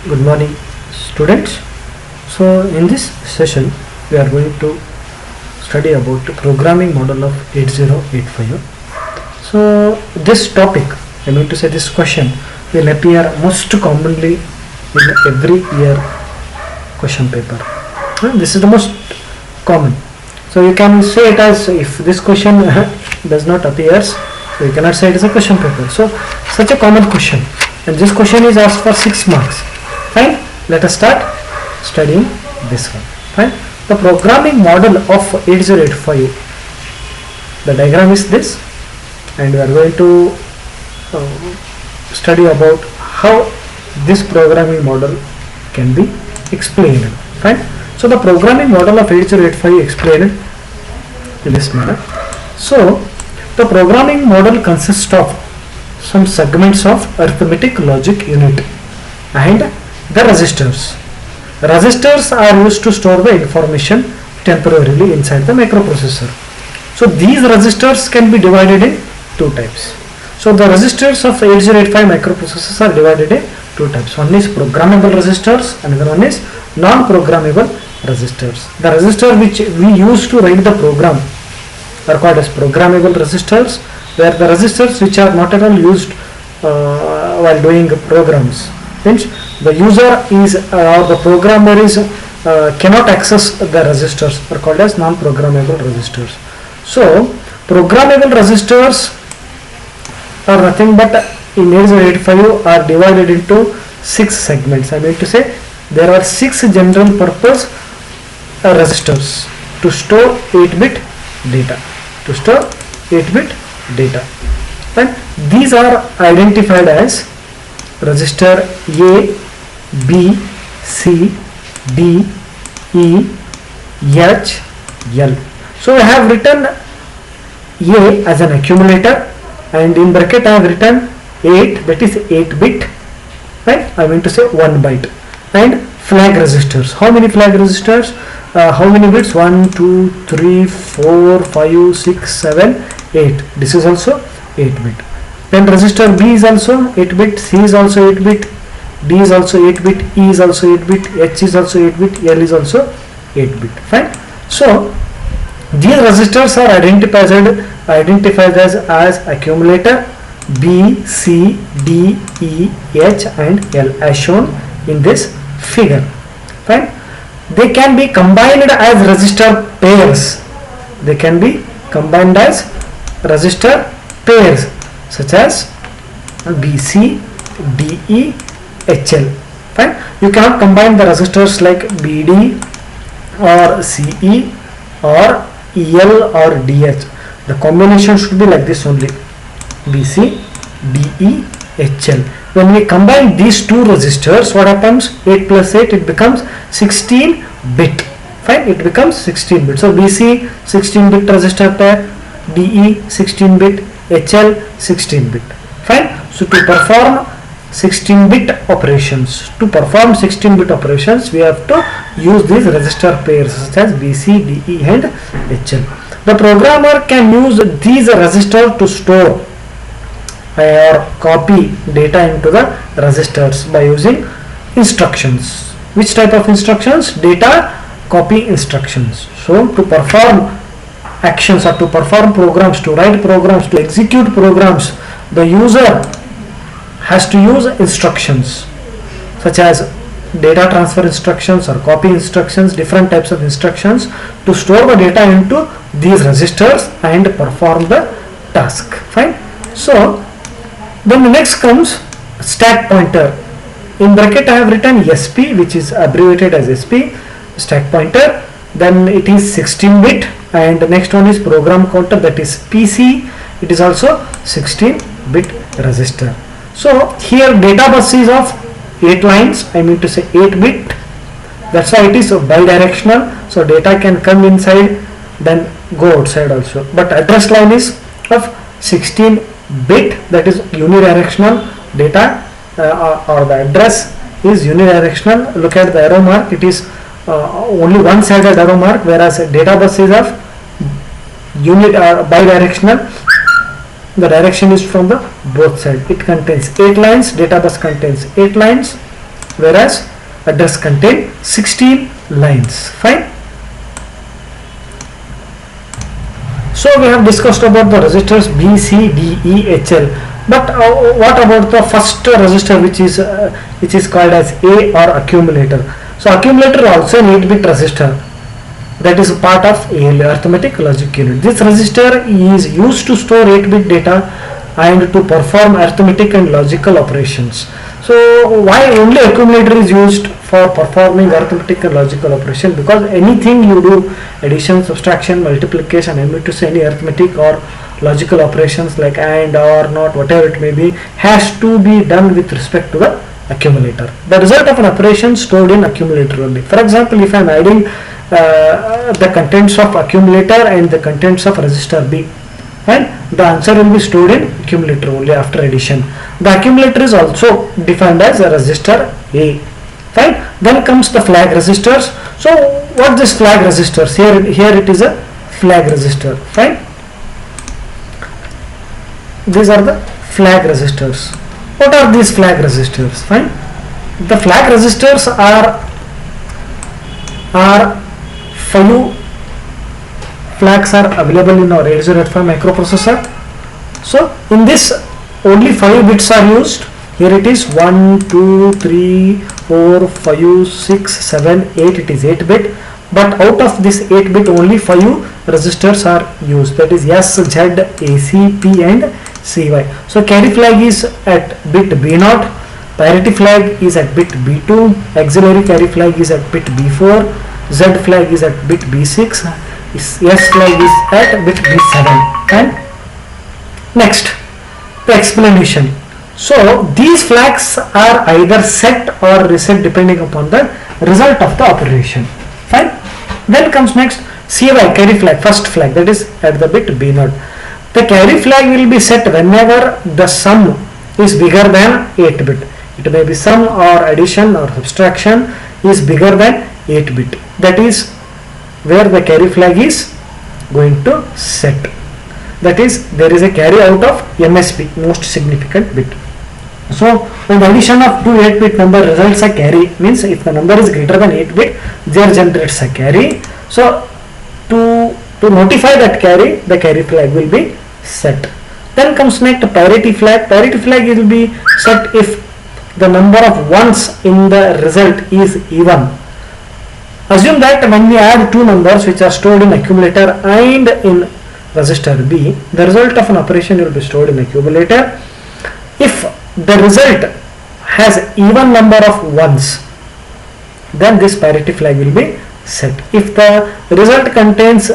Good morning, students. So in this session we are going to study about the programming model of 8085. So this topic, I mean to say this question, will appear most commonly in every year question paper. This is the most common. So you can say it as, if this question does not appear, so you cannot say it is a question paper. So such a common question, and this question is asked for 6 marks. Fine, let us start studying this one. Fine, the programming model of 8085, the diagram is this, and we are going to study about how this programming model can be explained. Fine, so the programming model of 8085 explained in this manner. So the programming model consists of some segments of arithmetic logic unit and the registers. Registers are used to store the information temporarily inside the microprocessor. So these registers can be divided in two types. So the registers of 8085 microprocessors are divided in two types. One is programmable registers, another one is non-programmable registers. The register which we use to write the program are called as programmable registers, where the registers which are not at all used while doing programs, means the user is or the programmer is cannot access the registers, are called as non-programmable registers. So programmable registers are nothing but in 8085 are divided into 6 segments. I mean to say there are 6 general purpose registers to store 8-bit data. To store 8-bit data, and these are identified as register A, B, C, D, E, H, L. So I have written A as an accumulator, and in bracket I have written 8, that is 8-bit, right? I mean to say 1 byte. And flag registers. How many flag registers? How many bits? 1, 2, 3, 4, 5, 6, 7, 8. This is also 8-bit. Then register B is also 8-bit, C is also 8-bit, D is also 8-bit, E is also 8-bit, H is also 8-bit, L is also 8-bit. Fine. So these registers are identified as accumulator B, C, D, E, H and L as shown in this figure. Fine. They can be combined as register pairs. They can be combined as register pairs such as BC, DE, HL. Fine. You cannot combine the registers like BD or CE or EL or DH. The combination should be like this only: BC, DE, HL. When we combine these two registers, what happens? 8 plus 8, it becomes 16-bit. Fine, it becomes 16-bit. So BC 16-bit register pair, DE 16-bit, HL 16-bit. Fine. So to perform 16-bit operations, we have to use these register pairs such as BC, DE and HL. The programmer can use these registers to store or copy data into the registers by using instructions. Which type of instructions? Data copy instructions. So to perform actions or to perform programs, to write programs, to execute programs, the user has to use instructions such as data transfer instructions or copy instructions, different types of instructions to store the data into these registers and perform the task. Fine. So then the next comes stack pointer. In bracket I have written SP, which is abbreviated as SP, stack pointer. Then it is 16-bit, and the next one is program counter, that is PC. It is also 16-bit register. So here data bus is of 8 lines, I mean to say 8-bit. That's why it is bidirectional. So data can come inside then go outside also. But address line is of 16-bit, that is unidirectional data or the address is unidirectional. Look at the arrow mark, it is only one-sided arrow mark, whereas data bus is of bidirectional. The direction is from the both sides. It contains 8 lines. Data bus contains 8 lines. whereas address contain 16 lines. Fine. So we have discussed about the registers B, C, D, E, H, L. But what about the first register, which is called as A, or accumulator? So accumulator also an 8-bit register, that is part of ALU, arithmetic logic unit. This register is used to store 8-bit data and to perform arithmetic and logical operations. So why only accumulator is used for performing arithmetic and logical operation? Because anything you do, addition, subtraction, multiplication, any arithmetic or logical operations like AND, OR, NOT, whatever it may be, has to be done with respect to the accumulator. The result of an operation stored in accumulator only. For example, if I am adding the contents of accumulator and the contents of register B, and the answer will be stored in accumulator only after addition. The accumulator is also defined as a register A. Fine. Then comes the flag registers. So what this flag registers? Here it is a flag register. Fine. These are the flag registers. What are these flag registers? Fine. The flag registers are 5 flags are available in our 8085 microprocessor. So in this only 5 bits are used. Here it is 1, 2, 3, 4, 5, 6, 7, 8. It is 8-bit. But out of this 8-bit only 5 registers are used. That is S, Z, AC, P and CY. So carry flag is at bit B0. Parity flag is at bit B2. Auxiliary carry flag is at bit B4. Z flag is at bit B6. S flag is at bit B7. And next, the explanation. So these flags are either set or reset depending upon the result of the operation. Fine. Then comes next CY, carry flag, first flag, that is at the bit B0. The carry flag will be set whenever the sum is bigger than 8-bit. It may be sum or addition or subtraction is bigger than 8-bit. That is where the carry flag is going to set. That is, there is a carry out of MSB, most significant bit. So when the addition of two 8-bit number results a carry, means if the number is greater than 8-bit, there generates a carry. So to notify that carry, the carry flag will be set. Then comes next parity flag. Parity flag will be set if the number of ones in the result is even. Assume that when we add two numbers which are stored in accumulator and in register B, the result of an operation will be stored in accumulator. If the result has even number of ones, then this parity flag will be set. If the result contains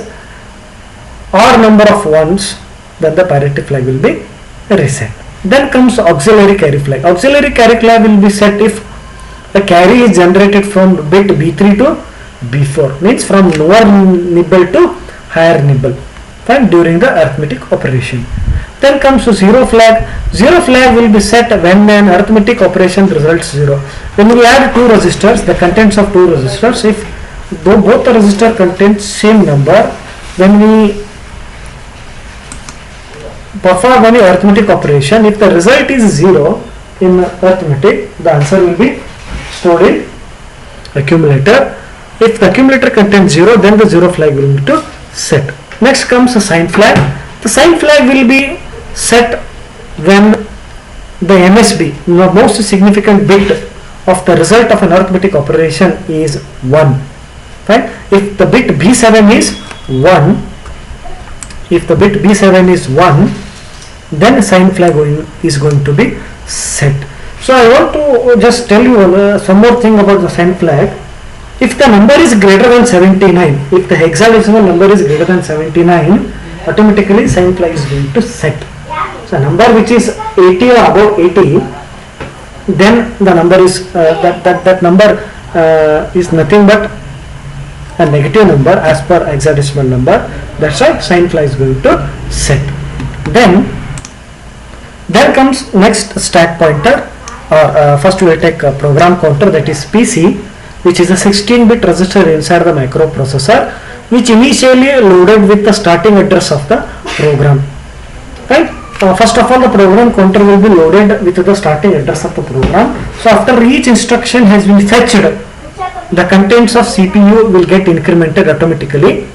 odd number of ones, then the parity flag will be reset. Then comes auxiliary carry flag. Auxiliary carry flag will be set if the carry is generated from bit B3 to B4, means from lower nibble to higher nibble, fine, during the arithmetic operation. Then comes to zero flag. Zero flag will be set when an arithmetic operation results 0. When we add two registers, the contents of two registers, if both the register contains same number, when we perform any arithmetic operation, if the result is 0 in arithmetic, the answer will be stored in accumulator. If the accumulator contains 0, then the zero flag will be to set. Next comes a sign flag. The sign flag will be set when the MSB, the most significant bit of the result of an arithmetic operation, is 1. Right? If the bit B7 is 1, then sign flag is going to be set. So I want to just tell you some more thing about the sign flag. If the number is greater than 79, if the hexadecimal number is greater than 79, automatically sign flag is going to set. So number which is 80 or above 80, then the number is that number is nothing but a negative number as per hexadecimal number. That's why sign flag is going to set. Then comes next stack pointer, or first we will take a program counter, that is PC, which is a 16-bit register inside the microprocessor, which initially loaded with the starting address of the program. Right? first of all, the program counter will be loaded with the starting address of the program. So after each instruction has been fetched, the contents of CPU will get incremented automatically.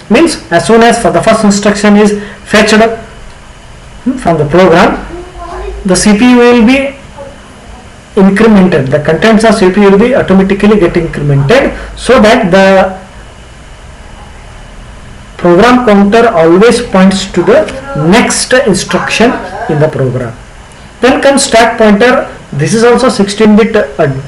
Means as soon as for the first instruction is fetched from the program, the CPU will be incremented. The contents of CPU will be automatically get incremented, so that the program counter always points to the next instruction in the program. Then comes stack pointer. This is also 16-bit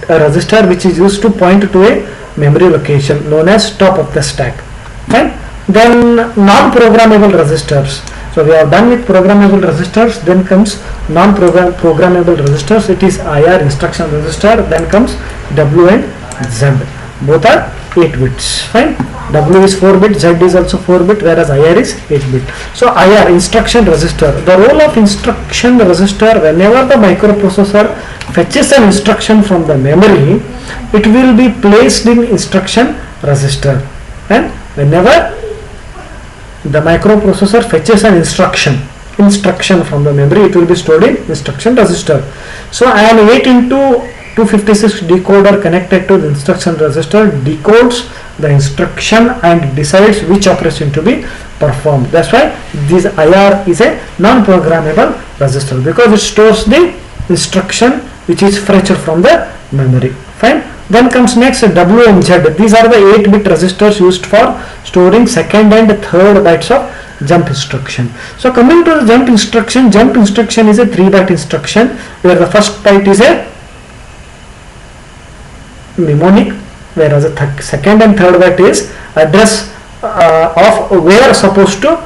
register which is used to point to a memory location known as top of the stack. Fine. Then non-programmable registers. So we are done with programmable registers. Then comes non-programmable registers. It is IR, instruction register. Then comes W and Z. Both are 8 bits. Fine. W is 4-bit, Z is also 4-bit, whereas IR is 8-bit. So IR, instruction register. The role of instruction register, whenever the microprocessor fetches an instruction from the memory, it will be placed in instruction register. And whenever the microprocessor fetches an instruction from the memory, it will be stored in instruction register. So an 8 into 256 decoder connected to the instruction register decodes the instruction and decides which operation to be performed. That's why this IR is a non-programmable register, because it stores the instruction which is fetched from the memory. Fine. Then comes next W and Z. These are the 8-bit registers used for storing second and third bytes of jump instruction. So coming to the jump instruction is a 3-byte instruction where the first byte is a mnemonic, whereas the second and third byte is address of where supposed to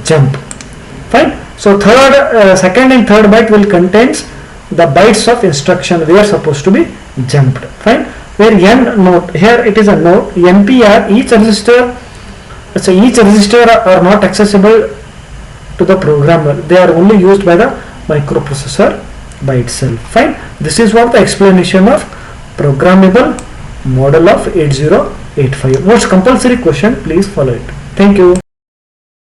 jump. Fine. So second and third byte will contains the bytes of instruction where supposed to be jumped. Fine. Where N note, here it is a note, NPR, each register are not accessible to the programmer. They are only used by the microprocessor by itself. Fine. This is what the explanation of programmable model of 8085. Most compulsory question, please follow it. Thank you.